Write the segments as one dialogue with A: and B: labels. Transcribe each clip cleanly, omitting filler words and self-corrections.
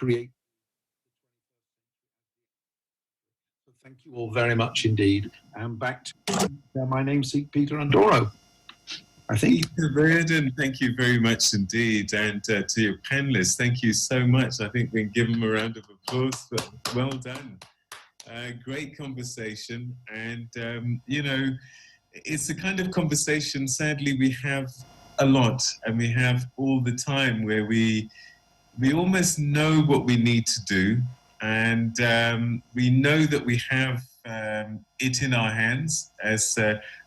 A: create. So thank you all very much indeed. And back to my namesake, Peter Andoro. I think.
B: Peter Burden, thank you very much indeed. And to your panelists, thank you so much. I think we can give them a round of applause. Well done. Great conversation. And, you know, it's the kind of conversation, sadly, we have a lot, and we have all the time, where we almost know what we need to do, and we know that we have it in our hands. As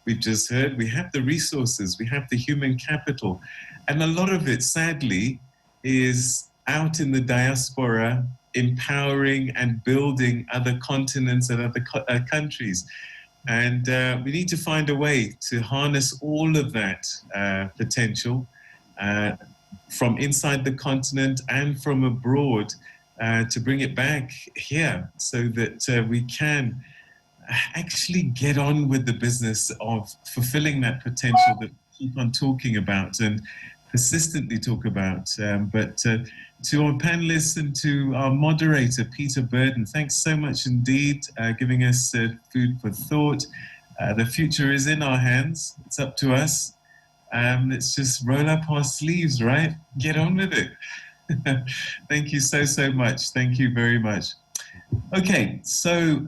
B: we've just heard, we have the resources, we have the human capital, and a lot of it, sadly, is out in the diaspora, empowering and building other continents and other countries. And we need to find a way to harness all of that potential from inside the continent and from abroad, to bring it back here, so that we can actually get on with the business of fulfilling that potential that we keep on talking about and persistently talk about. But to our panelists and to our moderator, Peter Burden, thanks so much indeed, giving us food for thought. The future is in our hands. It's up to us. Let's just roll up our sleeves, right? Get on with it. Thank you so much. Thank you very much. Okay, so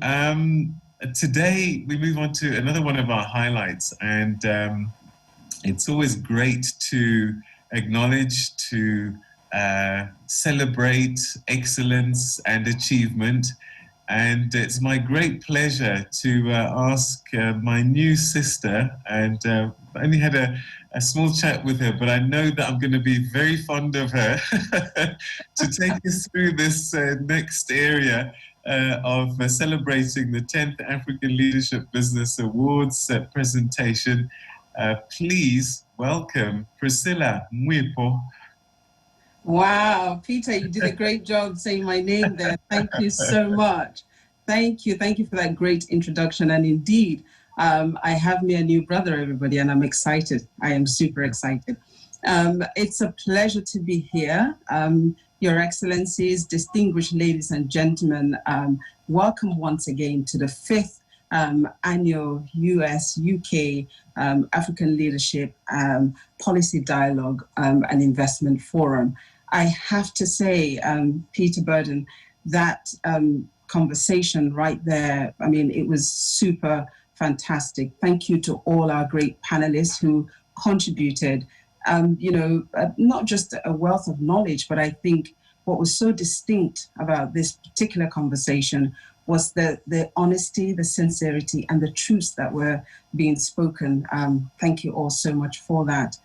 B: today we move on to another one of our highlights, and it's always great to acknowledge, to celebrate excellence and achievement. And it's my great pleasure to ask my new sister, and I only had a small chat with her, but I know that I'm going to be very fond of her, to take us through this next area of celebrating the 10th African Leadership Business Awards presentation. Please welcome Priscilla Mwipo.
C: Wow, Peter, you did a great job saying my name there. Thank you so much. Thank you for that great introduction. And indeed, I have me a new brother, everybody, and I'm excited. I am super excited. It's a pleasure to be here. Your Excellencies, distinguished ladies and gentlemen, welcome once again to the 5th annual US-UK African Leadership Policy Dialogue and Investment Forum. I have to say, Peter Burden, that conversation right there, I mean, it was super fantastic. Thank you to all our great panelists who contributed, not just a wealth of knowledge, but I think what was so distinct about this particular conversation was the honesty, the sincerity, and the truths that were being spoken. Thank you all so much for that.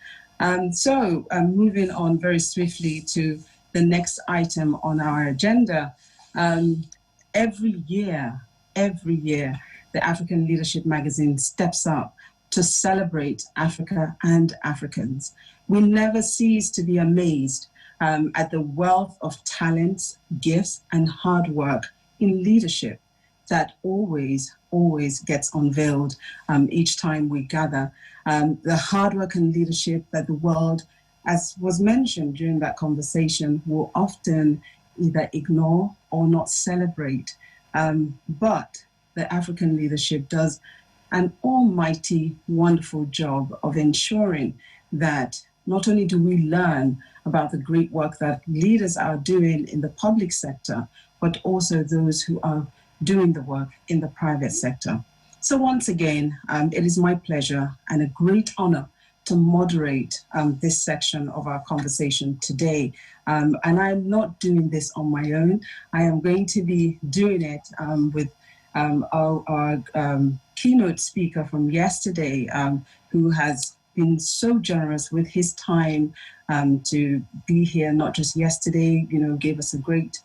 C: So moving on very swiftly to the next item on our agenda. Every year, the African Leadership Magazine steps up to celebrate Africa and Africans. We never cease to be amazed at the wealth of talents, gifts, and hard work in leadership that always gets unveiled each time we gather. The hard work and leadership that the world, as was mentioned during that conversation, will often either ignore or not celebrate. But the African leadership does an almighty, wonderful job of ensuring that not only do we learn about the great work that leaders are doing in the public sector, but also those who are doing the work in the private sector. So once again, it is my pleasure and a great honor to moderate this section of our conversation today. And I'm not doing this on my own. I am going to be doing it with our keynote speaker from yesterday, who has been so generous with his time to be here, not just yesterday, gave us a great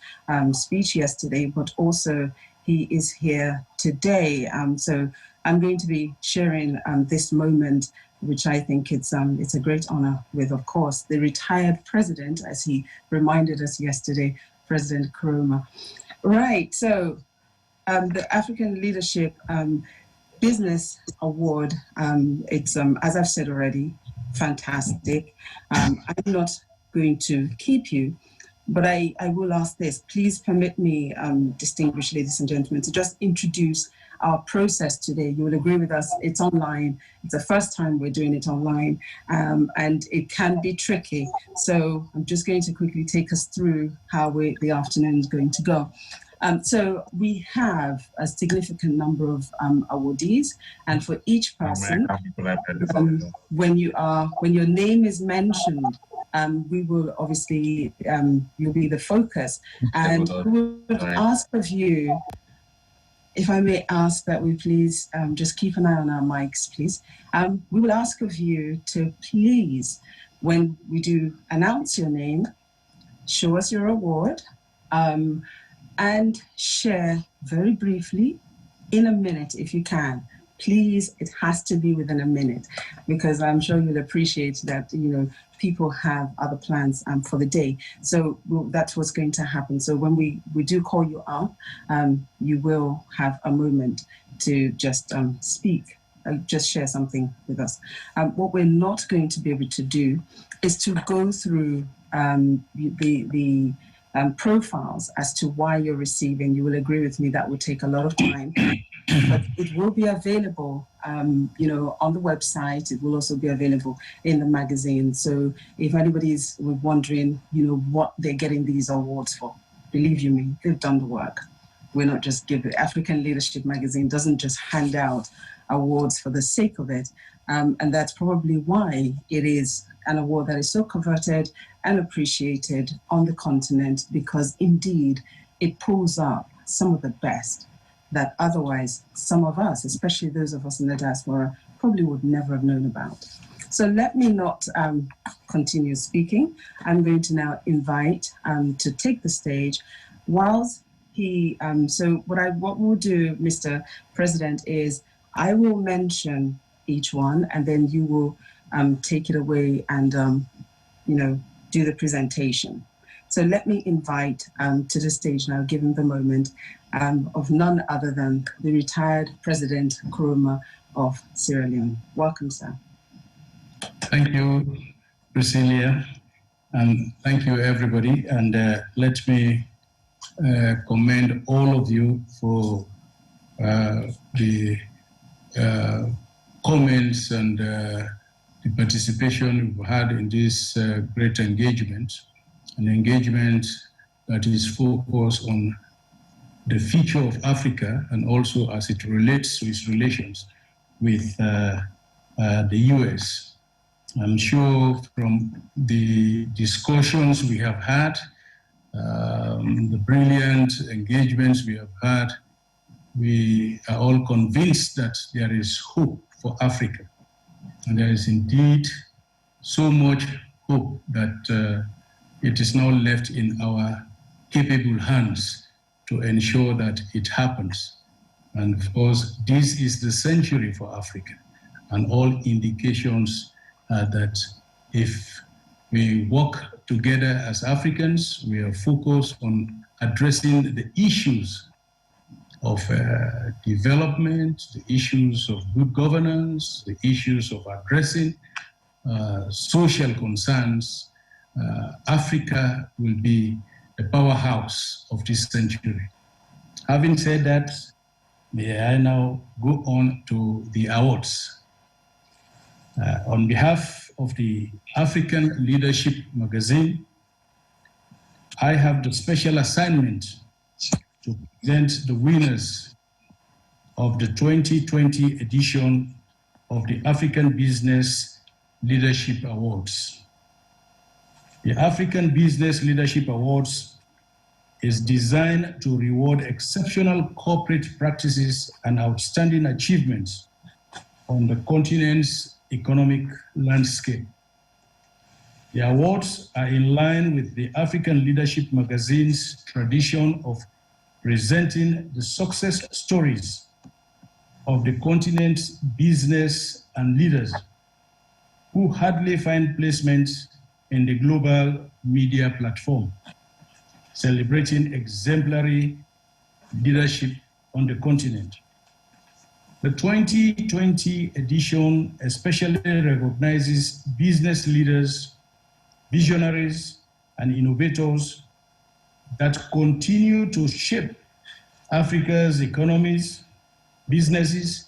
C: speech yesterday, but also he is here today. So I'm going to be sharing this moment, which I think it's a great honor with, of course, the retired president, as he reminded us yesterday, President Kuruma. Right, so the African Leadership Business Award, it's, as I've said already, fantastic. I'm not going to keep you, But I will ask this. Please permit me, distinguished ladies and gentlemen, to just introduce our process today. You will agree with us, it's online. It's the first time we're doing it online, and it can be tricky. So I'm just going to quickly take us through how the afternoon is going to go. So we have a significant number of awardees, and for each person, when your name is mentioned, we will obviously, you'll be the focus, and we would ask of you, if I may ask that we please just keep an eye on our mics, please. We will ask of you to please, when we do announce your name, show us your award, and share very briefly, in a minute if you can. Please, it has to be within a minute, because I'm sure you'll appreciate that, people have other plans for the day. So that's what's going to happen. So when we do call you up, you will have a moment to just speak, just share something with us. What we're not going to be able to do is to go through the profiles as to why you're receiving. You will agree with me that would take a lot of time. But it will be available, on the website. It will also be available in the magazine. So if anybody's wondering, what they're getting these awards for, believe you me, they've done the work. We're not just giving. African Leadership Magazine doesn't just hand out awards for the sake of it. And that's probably why it is an award that is so coveted and appreciated on the continent, because indeed it pulls up some of the best that otherwise some of us, especially those of us in the diaspora, probably would never have known about. So let me not continue speaking. I'm going to now invite to take the stage whilst he, so what we'll do, Mr. President, is I will mention each one, and then you will take it away and, do the presentation. So let me invite to the stage now, given the moment, of none other than the retired President Kuruma of Sierra Leone. Welcome, sir.
D: Thank you, Priscilla, and thank you, everybody. And let me commend all of you for the comments and the participation we've had in this great engagement, an engagement that is focused on the future of Africa, and also as it relates to its relations with the US. I'm sure from the discussions we have had, the brilliant engagements we have had, we are all convinced that there is hope for Africa. And there is indeed so much hope that it is now left in our capable hands to ensure that it happens. And of course, this is the century for Africa, and all indications are that if we work together as Africans, we are focused on addressing the issues of development, the issues of good governance, the issues of addressing social concerns, Africa will be the powerhouse of this century. Having said that, may I now go on to the awards. On behalf of the African Leadership Magazine, I have the special assignment to present the winners of the 2020 edition of the African Business Leadership Awards. The African Business Leadership Awards is designed to reward exceptional corporate practices and outstanding achievements on the continent's economic landscape. The awards are in line with the African Leadership Magazine's tradition of presenting the success stories of the continent's business and leaders who hardly find placement in the global media platform, celebrating exemplary leadership on the continent. The 2020 edition especially recognizes business leaders, visionaries, and innovators that continue to shape Africa's economies, businesses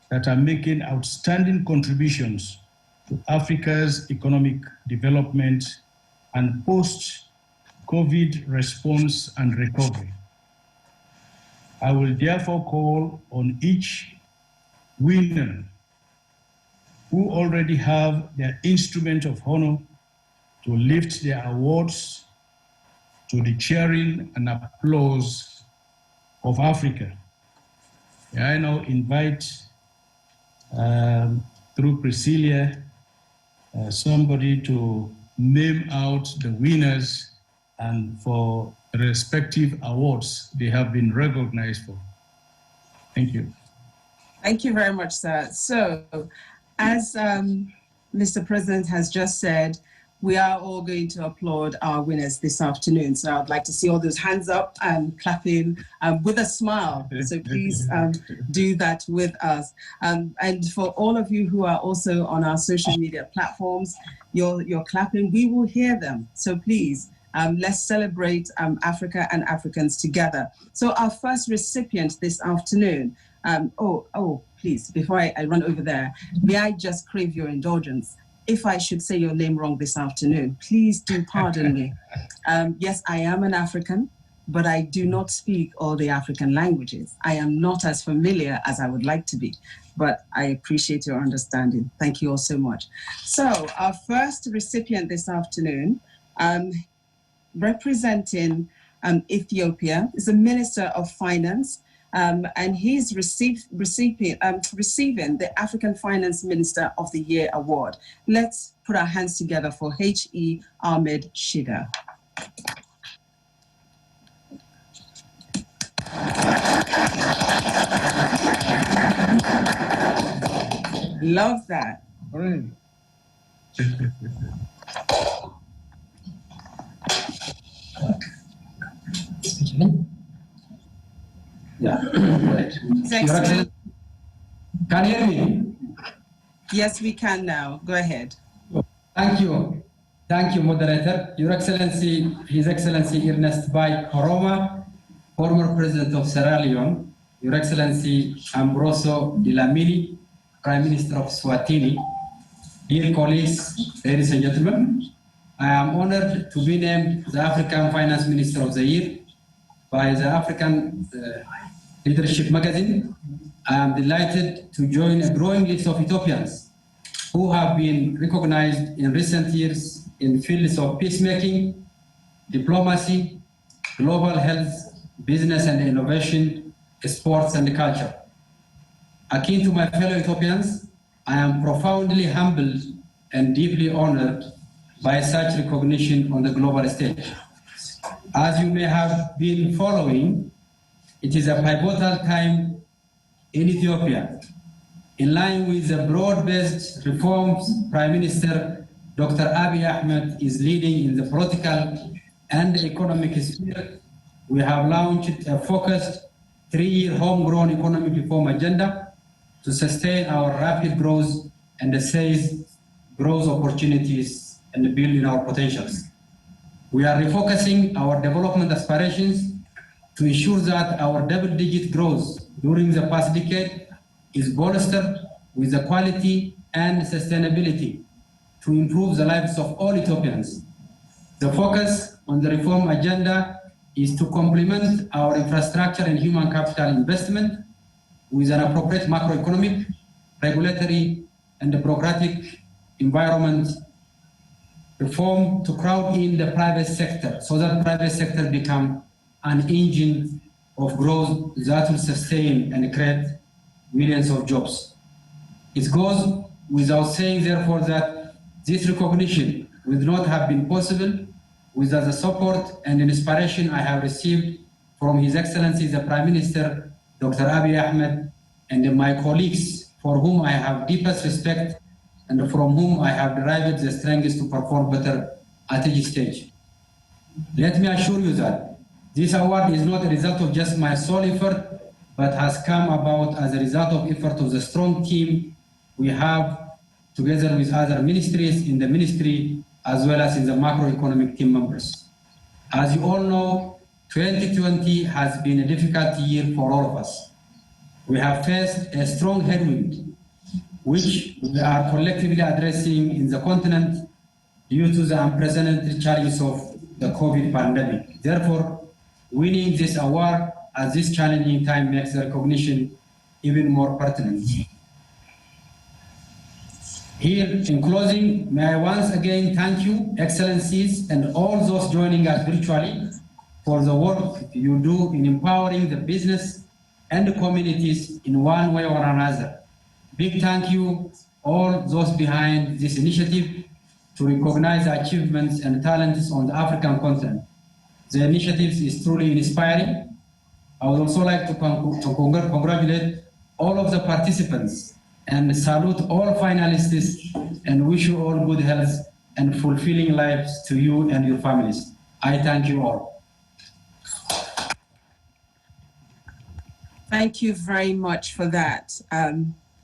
D: that are making outstanding contributions to Africa's economic development and post-COVID response and recovery. I will therefore call on each winner who already have their instrument of honor to lift their awards to the cheering and applause of Africa. I now invite, through Priscilla, somebody to name out the winners and for the respective awards they have been recognized for. Thank you.
C: Thank you very much, sir. So, as Mr. President has just said, we are all going to applaud our winners this afternoon. So I'd like to see all those hands up and clapping with a smile. So please do that with us. And for all of you who are also on our social media platforms, you're clapping, we will hear them. So please, let's celebrate Africa and Africans together. So our first recipient this afternoon, please, before I run over there, may I just crave your indulgence? If I should say your name wrong this afternoon, please do pardon me. Yes, I am an African, but I do not speak all the African languages. I am not as familiar as I would like to be, but I appreciate your understanding. Thank you all so much. So our first recipient this afternoon, representing Ethiopia, is the Minister of Finance, and he's receiving the African Finance Minister of the Year award. Let's put our hands together for H.E. Ahmed Shida. Love that.
D: All right.
E: Yeah, right.
C: Excellent.
E: Can you hear me?
C: Yes, we can now. Go ahead.
E: Thank you. Thank you, Moderator. Your Excellency, His Excellency Ernest Bai Kuruma, former President of Sierra Leone, Your Excellency Ambrosio Dlamini, Prime Minister of Swatini, dear colleagues, ladies and gentlemen, I am honored to be named the African Finance Minister of the Year by the African Leadership Magazine. I am delighted to join a growing list of Ethiopians who have been recognized in recent years in fields of peacemaking, diplomacy, global health, business and innovation, sports and culture. Akin to my fellow Ethiopians, I am profoundly humbled and deeply honored by such recognition on the global stage. As you may have been following, it is a pivotal time in Ethiopia. In line with the broad-based reforms Prime Minister Dr. Abiy Ahmed is leading in the political and economic sphere, we have launched a focused 3-year homegrown economic reform agenda to sustain our rapid growth and seize growth opportunities and build in our potentials. We are refocusing our development aspirations to ensure that our double-digit growth during the past decade is bolstered with the quality and sustainability to improve the lives of all Ethiopians. The focus on the reform agenda is to complement our infrastructure and human capital investment with an appropriate macroeconomic, regulatory, and bureaucratic environment reform to crowd in the private sector so that private sector become an engine of growth that will sustain and create millions of jobs. It goes without saying, therefore, that this recognition would not have been possible without the support and inspiration I have received from His Excellency the Prime Minister, Dr. Abiy Ahmed, and my colleagues, for whom I have deepest respect and from whom I have derived the strength to perform better at each stage. Let me assure you that this award is not a result of just my sole effort, but has come about as a result of effort of the strong team we have together with other ministries in the ministry, as well as in the macroeconomic team members. As you all know, 2020 has been a difficult year for all of us. We have faced a strong headwind, which we are collectively addressing in the continent due to the unprecedented challenges of the COVID pandemic. Therefore, winning this award at this challenging time makes the recognition even more pertinent. Here, in closing, may I once again thank you, Excellencies, and all those joining us virtually for the work you do in empowering the business and the communities in one way or another. Big thank you, all those behind this initiative, to recognize the achievements and talents on the African continent. The initiative is truly inspiring. I would also like to congratulate all of the participants and salute all finalists and wish you all good health and fulfilling lives to you and your families. I thank you all.
C: Thank you very much for that,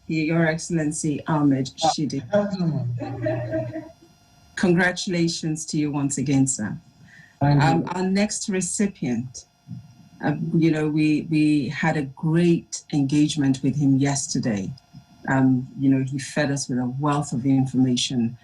C: Your Excellency Ahmed Shidi. Congratulations to you once again, sir. Our next recipient, we had a great engagement with him yesterday. He fed us with a wealth of information.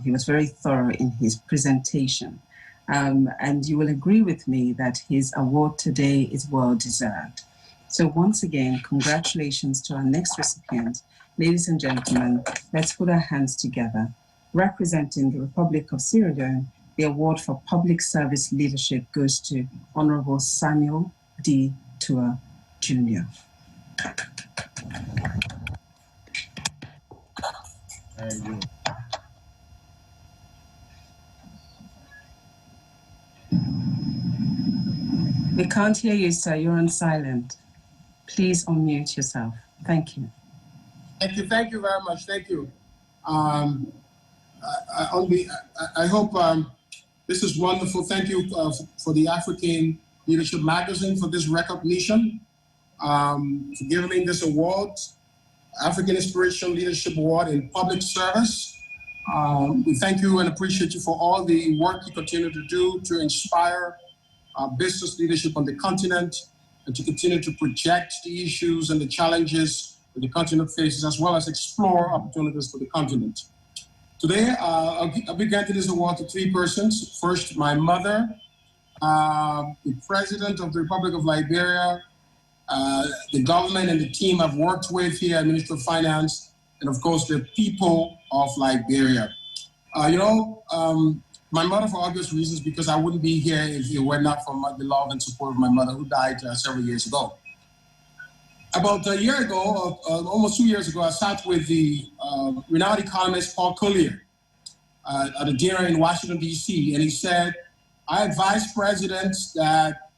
C: He was very thorough in his presentation. And you will agree with me that his award today is well deserved. So once again, congratulations to our next recipient. Ladies and gentlemen, let's put our hands together. Representing the Republic of Sierra Leone, the award for public service leadership goes to Honorable Samuel D. Tua Jr.
F: Thank you.
C: We can't hear you, sir. You're on silent. Please unmute yourself. Thank you.
F: Thank you very much. Thank you. I hope this is wonderful. Thank you for the African Leadership Magazine for this recognition, for giving me this award, African Inspiration Leadership Award in Public Service. We thank you and appreciate you for all the work you continue to do to inspire business leadership on the continent and to continue to project the issues and the challenges that the continent faces, as well as explore opportunities for the continent. Today, I'll be granting this award to three persons. First, my mother, the President of the Republic of Liberia, the government and the team I've worked with here at Ministry of Finance, and of course, the people of Liberia. My mother, for obvious reasons, because I wouldn't be here if it were not for the love and support of my mother, who died several years ago. About a year ago, almost 2 years ago, I sat with the renowned economist Paul Collier at a dinner in Washington, D.C., and he said, I advise presidents that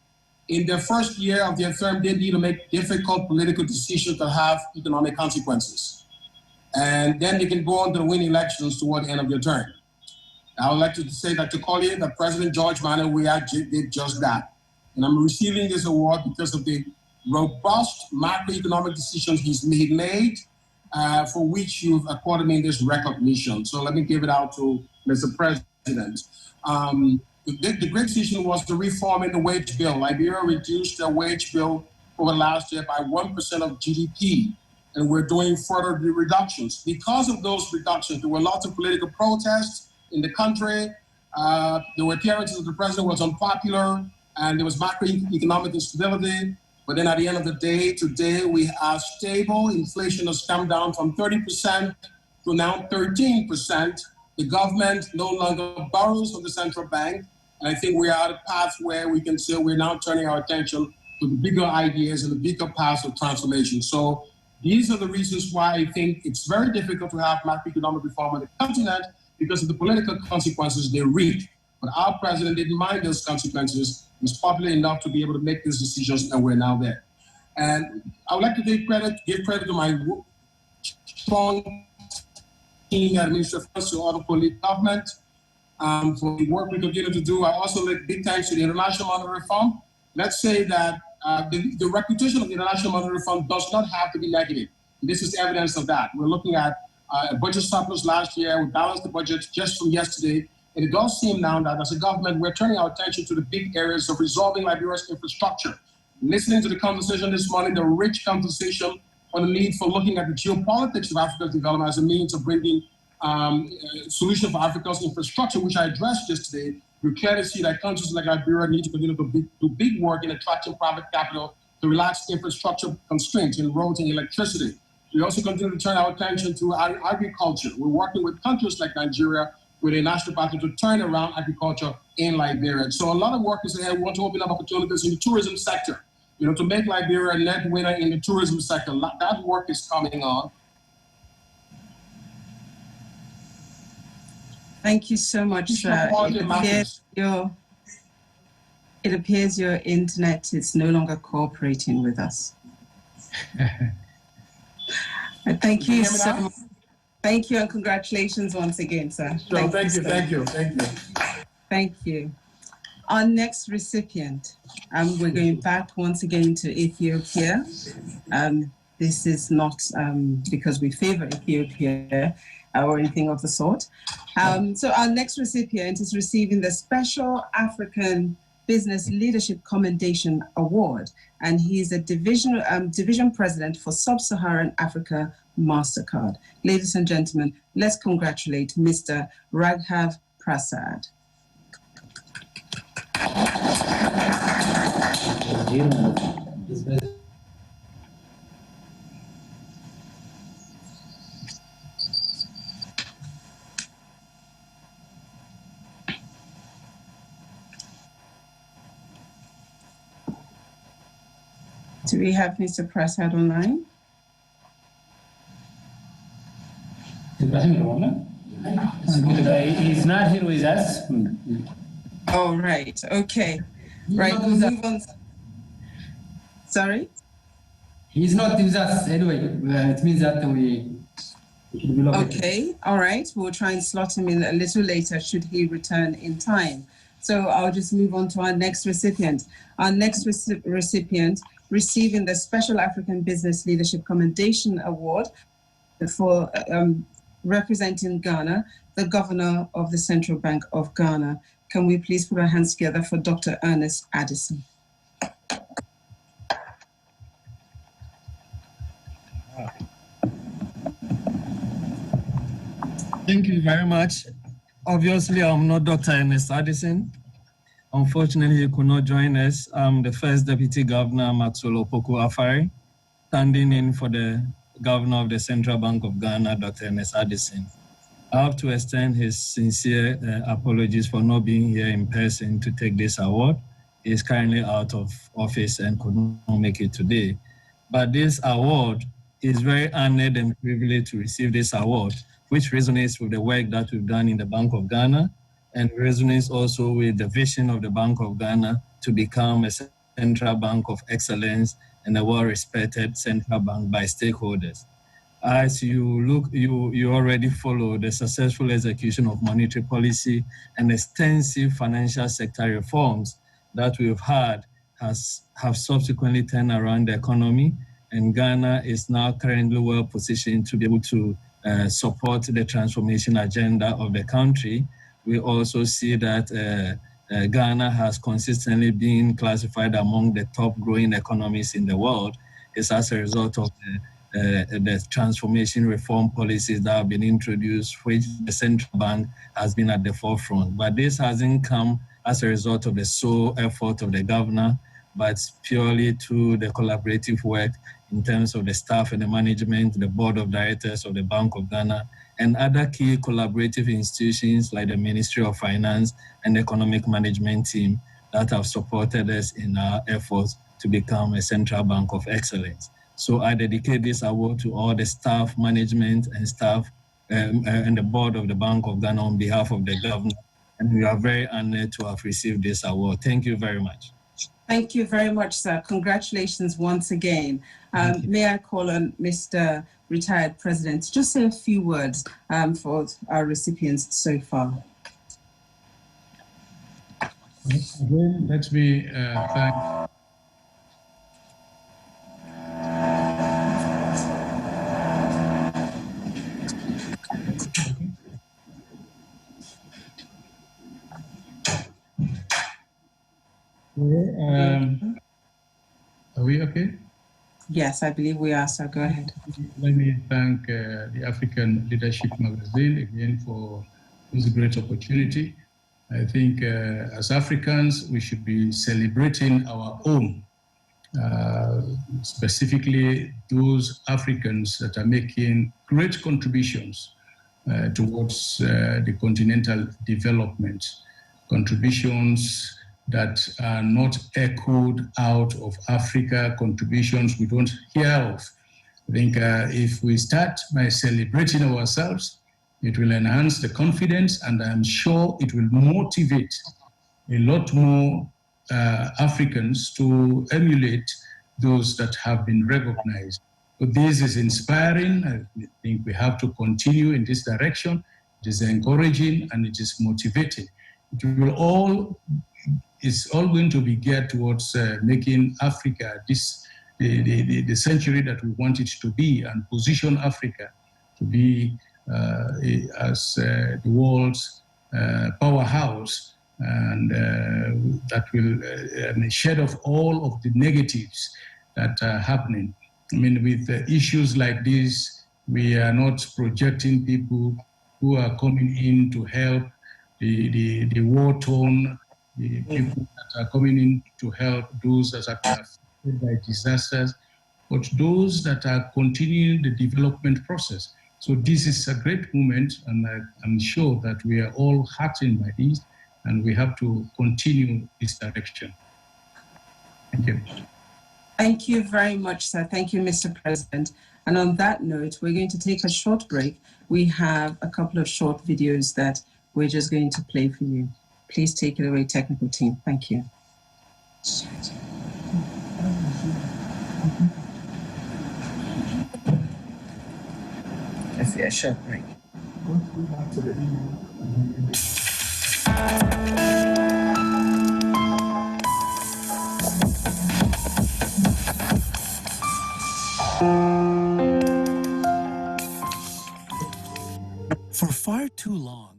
F: in their first year of their term, they need to make difficult political decisions that have economic consequences. And then they can go on to win elections toward the end of their term. I would like to say that to Collier, that President George Manuel Weah did just that. And I'm receiving this award because of the robust macroeconomic decisions he's made, for which you've accorded me this recognition. So let me give it out to Mr. President. The great decision was to reform in the wage bill. Liberia reduced their wage bill over last year by 1% of GDP, and we're doing further reductions. Because of those reductions, there were lots of political protests in the country. There were appearances that the president was unpopular, and there was macroeconomic instability. But then at the end of the day, today we are stable. Inflation has come down from 30% to now 13%. The government no longer borrows from the central bank. And I think we are at a path where we can say we're now turning our attention to the bigger ideas and the bigger paths of transformation. So these are the reasons why I think it's very difficult to have macroeconomic reform on the continent, because of the political consequences they reap. But our president didn't mind those consequences. He was popular enough to be able to make these decisions, and we're now there. And I would like to give credit to my strong team at Ministry of Finance, to all the political government, for the work we continue to do. I also give big thanks to the International Monetary Fund. Let's say that the reputation of the International Monetary Fund does not have to be negative. This is evidence of that. We're looking at a budget surplus last year. We balanced the budget just from yesterday And it does seem now that as a government, we're turning our attention to the big areas of resolving Liberia's infrastructure. Listening to the conversation this morning, the rich conversation on the need for looking at the geopolitics of Africa's development as a means of bringing solution for Africa's infrastructure, which I addressed yesterday. We clearly see that countries like Liberia need to continue to do big work in attracting private capital to relax infrastructure constraints in roads and electricity. We also continue to turn our attention to agriculture. We're working with countries like Nigeria with a national partner to turn around agriculture in Liberia. So a lot of work is ahead. We want to open up opportunities in the tourism sector, to make Liberia a net winner in the tourism sector. That work is coming on.
C: Thank you so much, sir. It appears your internet is no longer cooperating with us. Thank you so much. Thank you and congratulations once again, sir.
F: Sure, thank you.
C: Thank you. Our next recipient, we're going back once again to Ethiopia. This is not because we favor Ethiopia or anything of the sort. So our next recipient is receiving the Special African Business Leadership Commendation Award, and he's a division president for Sub-Saharan Africa MasterCard. Ladies and gentlemen, let's congratulate Mr. Raghav Prasad. Do we have Mr. Prasad online?
E: He's not here with us.
C: Oh, right. Okay. Right. We'll move on. Sorry?
E: He's not with us anyway. It means that we
C: okay. All right. We'll try and slot him in a little later should he return in time. So I'll just move on to our next recipient. Our next recipient receiving the Special African Business Leadership Commendation Award for representing Ghana, the Governor of the Central Bank of Ghana. Can we please put our hands together for Dr. Ernest Addison?
G: Thank you very much. Obviously, I'm not Dr. Ernest Addison. Unfortunately, he could not join us. I'm the first Deputy Governor, Maxwell Opoku-Afari, standing in for the Governor of the Central Bank of Ghana, Dr. Ernest Addison. I have to extend his sincere apologies for not being here in person to take this award. He is currently out of office and could not make it today. But this award is very honored and privileged to receive this award, which resonates with the work that we've done in the Bank of Ghana and resonates also with the vision of the Bank of Ghana to become a central bank of excellence and a well-respected central bank by stakeholders. As you look, you already follow the successful execution of monetary policy and extensive financial sector reforms that we've had have subsequently turned around the economy, and Ghana is now currently well positioned to be able to support the transformation agenda of the country. We also see that Ghana has consistently been classified among the top growing economies in the world. It's as a result of the transformation reform policies that have been introduced, which the central bank has been at the forefront. But this hasn't come as a result of the sole effort of the governor, but purely through the collaborative work in terms of the staff and the management, the board of directors of the Bank of Ghana, and other key collaborative institutions like the Ministry of Finance and the Economic Management team that have supported us in our efforts to become a central bank of excellence. So I dedicate this award to all the staff, management, and staff and the board of the Bank of Ghana on behalf of the governor. And we are very honored to have received this award. Thank you very much.
C: Thank you very much, sir. Congratulations once again. May I call on Mr. Retired President to just say a few words for our recipients so far.
D: Again, let me thank Are we okay?
C: Yes, I believe we are, so go ahead.
D: Let me thank the African Leadership Magazine again for this great opportunity. I think as Africans, we should be celebrating our own, specifically those Africans that are making great contributions towards the continental development, contributions that are not echoed out of Africa, contributions we don't hear of. I think if we start by celebrating ourselves, it will enhance the confidence, and I'm sure it will motivate a lot more Africans to emulate those that have been recognized. So this is inspiring. I think we have to continue in this direction. It is encouraging and it is motivating. It's all going to be geared towards making Africa the century that we want it to be, and position Africa to be as the world's powerhouse, and that will shed off all of the negatives that are happening. I mean, with issues like this, we are not projecting people who are coming in to help the war-torn, the people that are coming in to help those that are affected by disasters, but those that are continuing the development process. So this is a great moment, and I'm sure that we are all heartened by this, and we have to continue this direction. Thank you.
C: Thank you very much, sir. Thank you, Mr. President. And on that note, we're going to take a short break. We have a couple of short videos that we're just going to play for you. Please take it away, technical team. Thank you.
H: Let's see a short break.
I: For far too long,